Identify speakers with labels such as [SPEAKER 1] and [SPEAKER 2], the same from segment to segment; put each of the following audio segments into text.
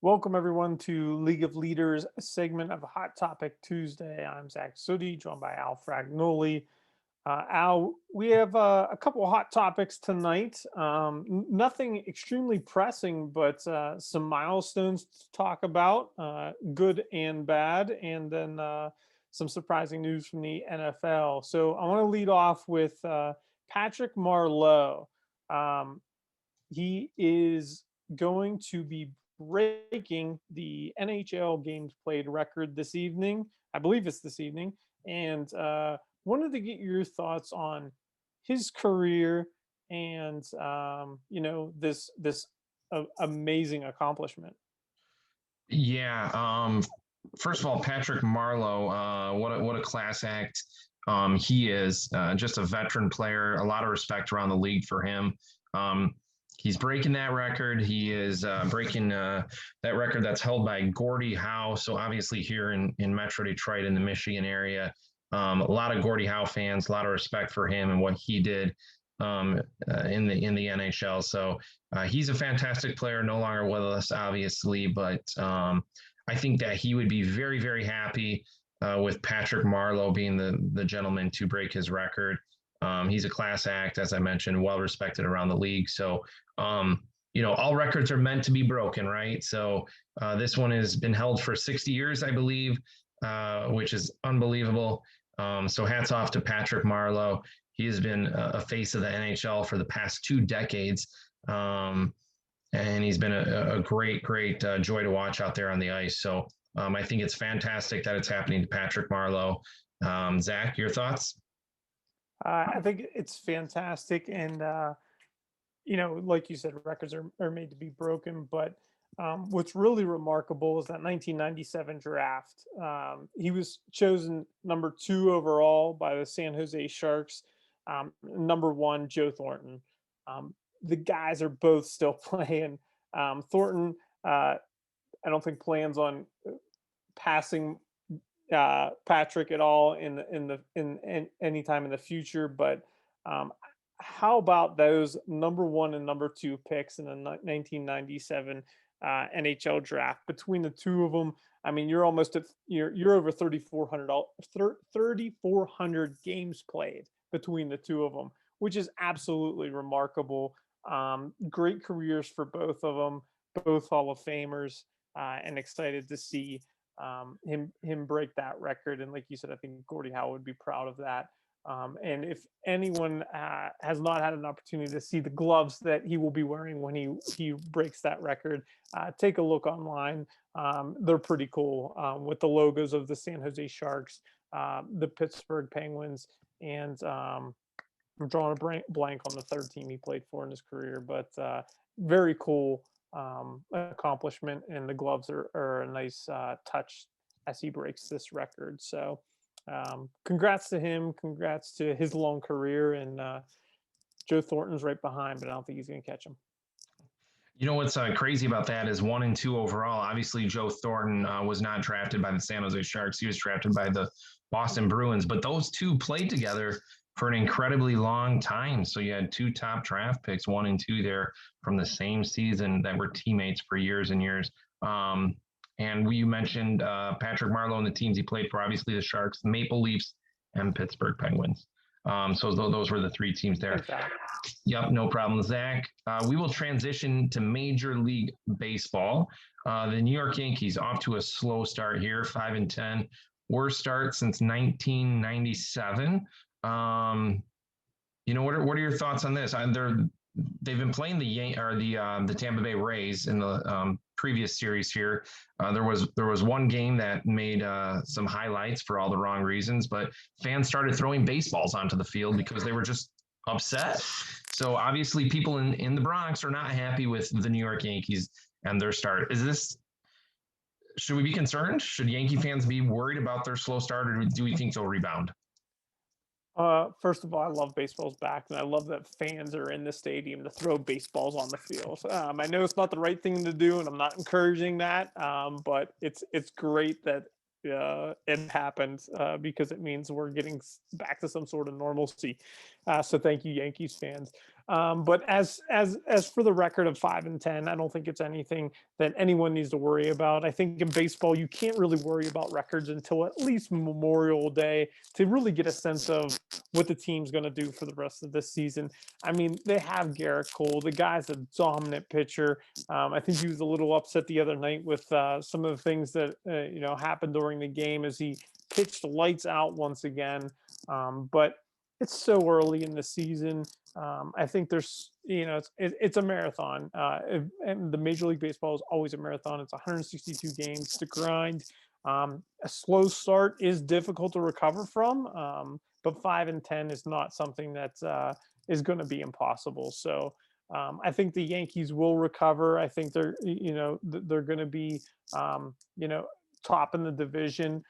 [SPEAKER 1] Welcome everyone to League of Leaders segment of Hot Topic Tuesday. I'm Zach Sudi, joined by Al Fragnoli. Al, we have a couple of hot topics tonight. Nothing extremely pressing, but some milestones to talk about, good and bad, and then some surprising news from the NFL. So I want to lead off with Patrick Marleau. Um, he is going to be breaking the NHL games played record this evening. I believe it's this evening. And wanted to get your thoughts on his career and this amazing accomplishment.
[SPEAKER 2] Yeah. First of all, Patrick Marleau, what a class act. He is just a veteran player. A lot of respect around the league for him. Um, he's breaking that record. He is breaking that record that's held by Gordie Howe. So obviously here in Metro Detroit in the Michigan area, a lot of Gordie Howe fans, a lot of respect for him and what he did in the NHL. So he's a fantastic player, no longer with us, obviously, but I think that he would be very, very happy with Patrick Marleau being the gentleman to break his record. He's a class act, as I mentioned, well respected around the league. So, all records are meant to be broken, right? So this one has been held for 60 years, I believe, which is unbelievable. So hats off to Patrick Marleau. He has been a face of the NHL for the past 2 decades. And he's been a great, great joy to watch out there on the ice. So I think it's fantastic that it's happening to Patrick Marleau. Zach, your thoughts?
[SPEAKER 1] I think it's fantastic. And like you said, records are made to be broken. But what's really remarkable is that 1997 draft. He was chosen number 2 overall by the San Jose Sharks. Number 1, Joe Thornton. The guys are both still playing. Thornton, I don't think plans on passing Patrick at all in any time in the future. But how about those number 1 and number 2 picks in the 1997 NHL draft between the two of them? I mean, you're almost at you're over 3,400 games played between the two of them, which is absolutely remarkable. Great careers for both of them, both Hall of Famers, and excited to see him break that record. And like you said, I think Gordie Howe would be proud of that. And if anyone has not had an opportunity to see the gloves that he will be wearing when he breaks that record, take a look online. They're pretty cool, with the logos of the San Jose Sharks, the Pittsburgh Penguins, and I'm drawing a blank on the third team he played for in his career, but very cool accomplishment. And the gloves are a nice touch as he breaks this record. So congrats to him. Congrats to his long career. And Joe Thornton's right behind, but I don't think he's going to catch him.
[SPEAKER 2] You know what's crazy about that is 1 and 2 overall. Obviously, Joe Thornton was not drafted by the San Jose Sharks. He was drafted by the Boston Bruins. But those two played together for an incredibly long time. So you had 2 top draft picks, 1 and 2 there from the same season that were teammates for years and years. And you mentioned Patrick Marleau and the teams he played for, obviously the Sharks, Maple Leafs, and Pittsburgh Penguins. So those were the 3 teams there.
[SPEAKER 1] Thanks, Al.
[SPEAKER 2] Yep, no problem, Zach. We will transition to Major League Baseball. The New York Yankees off to a slow start here, 5-10, worst start since 1997. What are your thoughts on this? They've been playing the Tampa Bay Rays in the previous series here. There was one game that made some highlights for all the wrong reasons, but fans started throwing baseballs onto the field because they were just upset. So obviously people in the Bronx are not happy with the New York Yankees and their start. Should we be concerned? Should Yankee fans be worried about their slow start, or do we think they'll rebound?
[SPEAKER 1] First of all, I love baseball's back, and I love that fans are in the stadium to throw baseballs on the field. I know it's not the right thing to do, and I'm not encouraging that, but it's great that it happened, because it means we're getting back to some sort of normalcy. So thank you, Yankees fans. But as for the record of 5-10, I don't think it's anything that anyone needs to worry about. I think in baseball, you can't really worry about records until at least Memorial Day to really get a sense of what the team's going to do for the rest of this season. I mean, they have Garrett Cole. The guy's a dominant pitcher. I think he was a little upset the other night with some of the things that happened during the game as he pitched lights out once again. But it's so early in the season. I think there's, it's a marathon, and the Major League Baseball is always a marathon. It's 162 games to grind. A slow start is difficult to recover from, but 5-10 is not something that is going to be impossible. So I think the Yankees will recover. I think they're going to be, top in the division.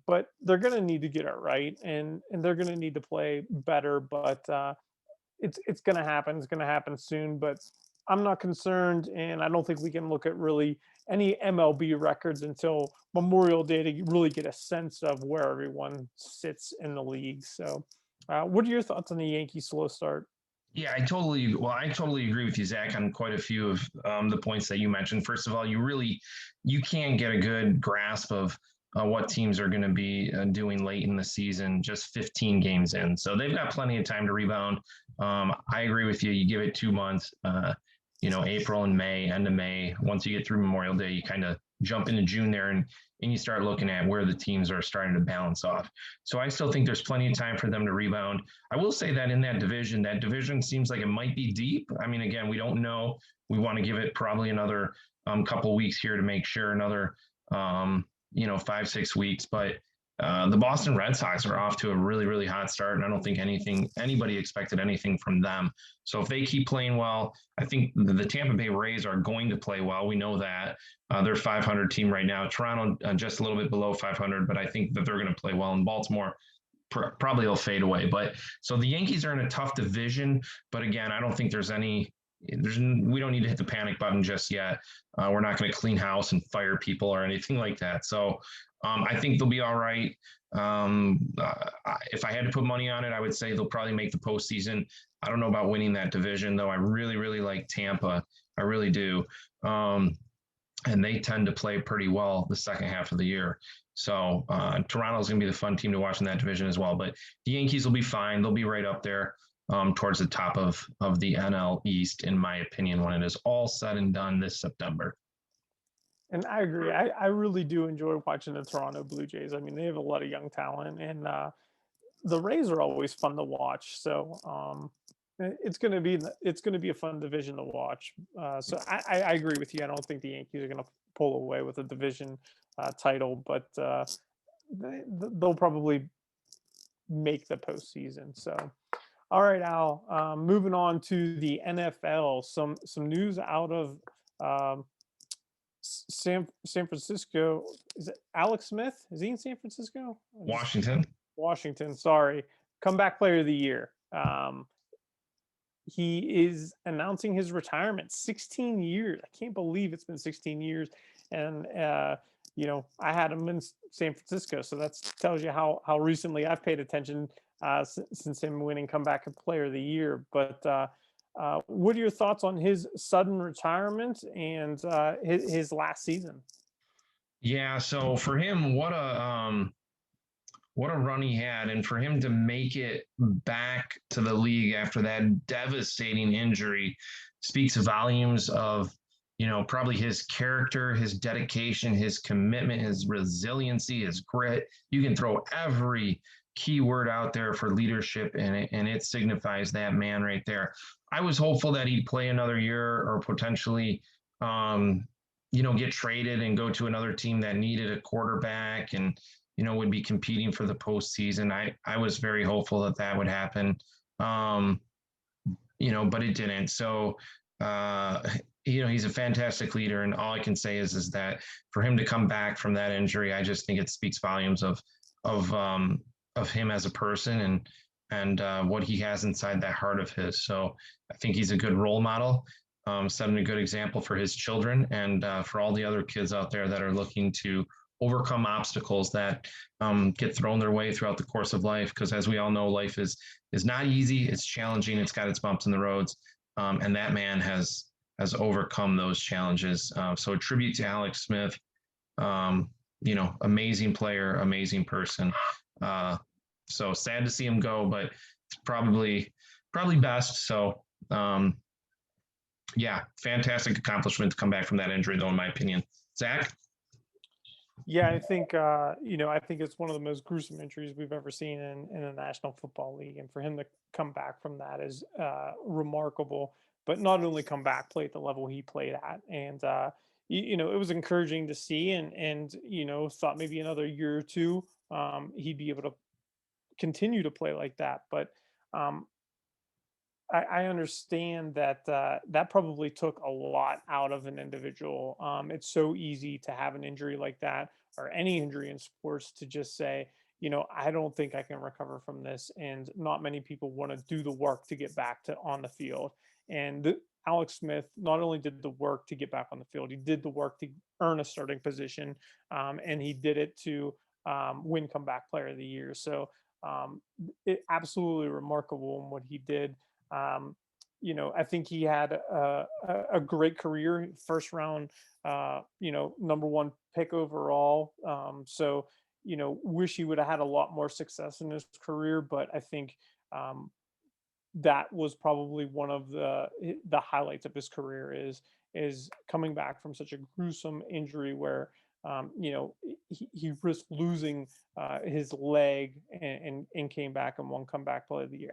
[SPEAKER 1] But they're going to need to get it right, and they're going to need to play better. But it's going to happen. It's going to happen soon. But I'm not concerned, and I don't think we can look at really any MLB records until Memorial Day to really get a sense of where everyone sits in the league. So, what are your thoughts on the Yankees' slow start?
[SPEAKER 2] Yeah, I totally agree with you, Zach, on quite a few of the points that you mentioned. First of all, you can't get a good grasp of what teams are going to be doing late in the season, just 15 games in. So they've got plenty of time to rebound. I agree with you. You give it 2 months, April and May, end of May. Once you get through Memorial Day, you kind of jump into June there and you start looking at where the teams are starting to balance off. So I still think there's plenty of time for them to rebound. I will say that in that division seems like it might be deep. I mean, again, we don't know. We want to give it probably another couple weeks here to make sure, another 5-6 weeks. But the Boston Red Sox are off to a really, really hot start, and I don't think anybody expected anything from them. So if they keep playing well, I think the Tampa Bay Rays are going to play well. We know that they're 500 team right now. Toronto just a little bit below 500, but I think that they're going to play well. And Baltimore probably will fade away. But so the Yankees are in a tough division. But again, I don't think we don't need to hit the panic button just yet. We're not going to clean house and fire people or anything like that. So I think they'll be all right. If I had to put money on it, I would say they'll probably make the postseason. I don't know about winning that division, though. I really, really like Tampa. I really do. And they tend to play pretty well the second half of the year. So Toronto's going to be the fun team to watch in that division as well. But the Yankees will be fine. They'll be right up there towards the top of the NL East, in my opinion, when it is all said and done this September.
[SPEAKER 1] And I agree. I really do enjoy watching the Toronto Blue Jays. I mean, they have a lot of young talent, and the Rays are always fun to watch. So it's gonna be a fun division to watch. So I agree with you. I don't think the Yankees are gonna pull away with a division title, but they'll probably make the postseason. So, all right, Al. Moving on to the NFL. Some news out of San Francisco. Is it Alex Smith? Is he in San Francisco?
[SPEAKER 2] Washington.
[SPEAKER 1] Washington. Sorry, comeback player of the year. He is announcing his retirement. 16 years. I can't believe it's been 16 years. And I had him in San Francisco, so that tells you how recently I've paid attention since him winning comeback player of the year. But what are your thoughts on his sudden retirement and his last season?
[SPEAKER 2] Yeah, so for him, what a run he had, and for him to make it back to the league after that devastating injury speaks volumes of probably his character, his dedication, his commitment, his resiliency, his grit. You can throw every keyword out there for leadership, and it signifies that man right there. I was hopeful that he'd play another year or potentially, get traded and go to another team that needed a quarterback and, would be competing for the postseason. I was very hopeful that would happen, but it didn't. So, he's a fantastic leader, and all I can say is that for him to come back from that injury, I just think it speaks volumes of him as a person and what he has inside that heart of his. So I think he's a good role model, setting a good example for his children and for all the other kids out there that are looking to overcome obstacles that get thrown their way throughout the course of life. Because as we all know, life is not easy. It's challenging. It's got its bumps in the roads, and that man has overcome those challenges. So a tribute to Alex Smith. Amazing player, amazing person. So sad to see him go, but it's probably best. So yeah, fantastic accomplishment to come back from that injury, though, in my opinion. Zach?
[SPEAKER 1] Yeah, I think I think it's one of the most gruesome injuries we've ever seen in the National Football League, and for him to come back from that is remarkable. But not only come back, play at the level he played at, and it was encouraging to see, and thought maybe another year or two he'd be able to continue to play like that. But um, I understand that that probably took a lot out of an individual. It's so easy to have an injury like that, or any injury in sports, to just say, I don't think I can recover from this, and not many people want to do the work to get back to on the field. And Alex Smith not only did the work to get back on the field, he did the work to earn a starting position, and he did it to win Comeback Player of the Year. So it absolutely remarkable in what he did. um, I think he had a great career, first round, number one pick overall. So, wish he would have had a lot more success in his career, but I think um, that was probably one of the highlights of his career is coming back from such a gruesome injury where he risked losing his leg, and came back and won comeback play of the year.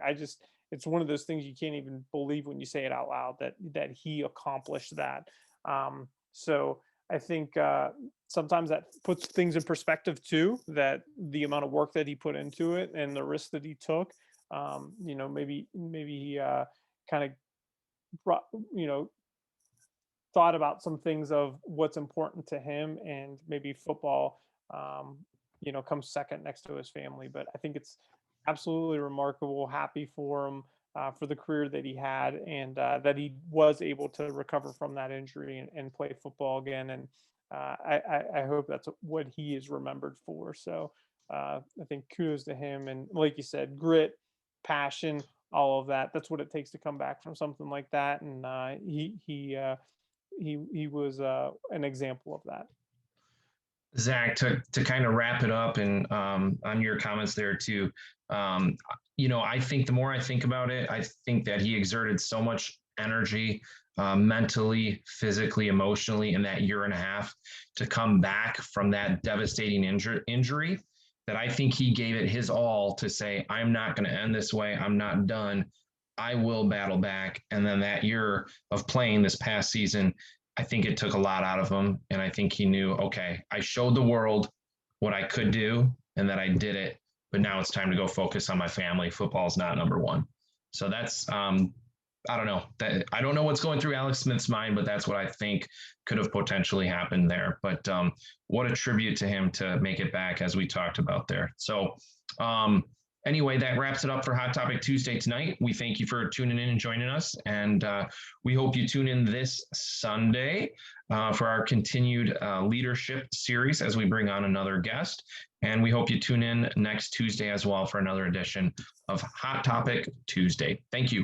[SPEAKER 1] It's one of those things you can't even believe when you say it out loud that he accomplished that. So I think sometimes that puts things in perspective too, that the amount of work that he put into it and the risk that he took. Maybe he kind of brought, thought about some things of what's important to him, and maybe football, comes second next to his family. But I think it's absolutely remarkable. Happy for him, for the career that he had, and that he was able to recover from that injury, and play football again. And I hope that's what he is remembered for. So I think kudos to him. And like you said, grit, passion, all of that. That's what it takes to come back from something like that. And he was an example of that.
[SPEAKER 2] Zach, to kind of wrap it up, and on your comments there too, um, I think the more I think about it, I think that he exerted so much energy, mentally, physically, emotionally, in that year and a half to come back from that devastating injury, that I think he gave it his all to say, I'm not going to end this way. I'm not done. I will battle back. And then that year of playing this past season, I think it took a lot out of him. And I think he knew, okay, I showed the world what I could do and that I did it. But now it's time to go focus on my family. Football is not number one. So that's, I don't know. I don't know what's going through Alex Smith's mind, but that's what I think could have potentially happened there. But what a tribute to him to make it back, as we talked about there. So anyway, that wraps it up for Hot Topic Tuesday tonight. We thank you for tuning in and joining us. And we hope you tune in this Sunday for our continued leadership series as we bring on another guest. And we hope you tune in next Tuesday as well for another edition of Hot Topic Tuesday. Thank you.